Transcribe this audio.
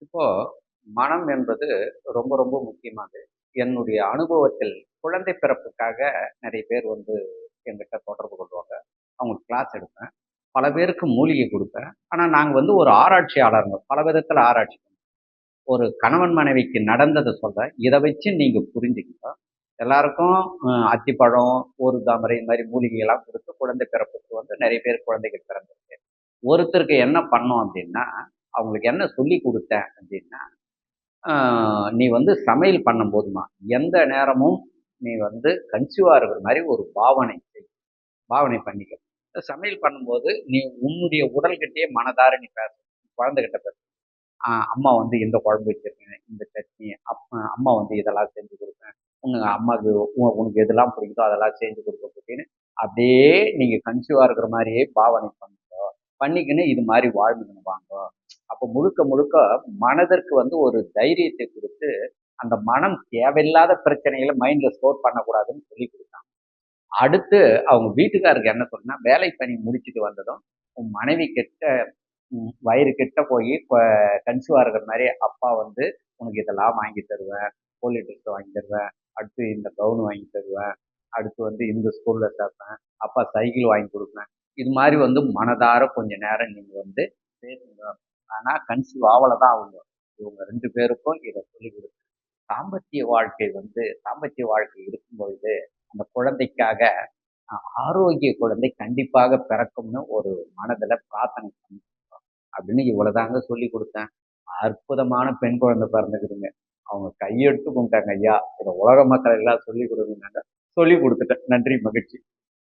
இப்போ மனம் என்பது ரொம்ப ரொம்ப முக்கியமானது. என்னுடைய அனுபவத்தில் குழந்தை பிறப்புக்காக நிறைய பேர் வந்து என்கிட்ட தொடர்பு கொள்வாங்க. அவங்களுக்கு கிளாஸ் எடுப்பேன். பல பேருக்கு மூலிகை குடுப்பேன். ஆனா நாங்க வந்து ஒரு ஆராய்ச்சியாளருங்க. பல விதத்துல ஆராய்ச்சி பண்ணுவோம். ஒரு கணவன் மனைவிக்கு நடந்தத சொல்றேன். இத வச்சு நீங்க புரிஞ்சுக்கங்க. எல்லாருக்கும் அத்திப்பழம், ஒரு தாமரை இந்த மாரி மூலிகைலாம் குடுத்து குழந்தை பிறப்புக்கு வந்து நிறைய பேர் குழந்தைகள் பிறந்திருக்கு. ஒருத்தருக்கு என்ன பண்ணோம் அப்டின்னா, அவங்களுக்கு என்ன சொல்லிக் குடுத்தேன் அப்டின்னா, நீ வந்து சமையல் பண்ணும்போதுமா, எந்த நேரமும் நீ வந்து கன்சீவா இருக்கிற மாரி ஒரு பாவனை செய். பாவனை பண்ணிக்க. சமையல் பண்ணும்போது, நீ உன்னுடைய உடல்கிட்டயே மனதார நீ பேசணும். குழந்தைகிட்ட பேசணும். அம்மா வந்து இந்த குழம்பு வச்சிருக்கேன், இந்த சட்னி, அம்மா வந்து இதெல்லாம் செஞ்சு குடுப்பேன். அம்மாக்கு உனக்கு எதெல்லாம் பிடிக்குதோ அதெல்லாம் செஞ்சு குடுப்பேன் அப்படின்னு, அப்படியே நீங்க கன்சீவா இருக்கிற மாரியே பாவனை பண்ணுங்க. பண்ணிக்கின்னு இது மாரி வாழ்ந்துக்கின்னு வாங்க. அப்ப முழுக்க முழுக்க மனதிற்கு வந்து ஒரு தைரியத்தை குடுத்து, அந்த மனம் தேவையில்லாத பிரச்சனைகள மைண்ட்ல ஸ்டோர் பண்ணக்கூடாதுன்னு சொல்லிக் குடுத்தாங்க. அடுத்து அவங்க வீட்டுக்காரருக்கு என்ன சொன்னேன்னா, வேலை பணி முடிச்சுட்டு வந்ததும், உன் மனைவி கிட்ட வயிறு கிட்ட போயி கன்சீவா இருக்கிற மாரி, அப்பா வந்து உனக்கு இதெல்லாம் வாங்கி தருவேன். போலியோ ட்ரெஸ் வாங்கி தருவேன். அடுத்து இந்த கவுன் வாங்கி தருவேன். அடுத்து வந்து இந்த ஸ்கூல்ல சேர்ப்பேன். அப்பா சைக்கிள் வாங்கி குடுப்பேன். இது மாரி வந்து மனதார கொஞ்ச நேரம் நீங்க வந்து பேசுங்க. ஆனா கன்சீவ் ஆவல தான் அவங்க. இவங்க 2 பேருக்கும் இத சொல்லிக் குடுங்க. தாம்பத்திய வாழ்க்கை இருக்கும்பொழுது, அந்த குழந்தைக்காக ஆரோக்கிய குழந்தை கண்டிப்பாக பிறக்கும்னு ஒரு மனதுல பிரார்த்தனை பண்ணி அப்படின்னு இவ்வளவுதாங்க சொல்லிக் குடுத்தேன். அற்புதமான பெண் குழந்தை பிறந்துக்குதுங்க. அவங்க கையெடுத்து கும்பிட்டாங்க. ஐயா, இத உலக மக்கள் எல்லாம் சொல்லிக் குடுங்கன்னாங்க. சொல்லிக் குடுத்துட்டேன். நன்றி, மகிழ்ச்சி.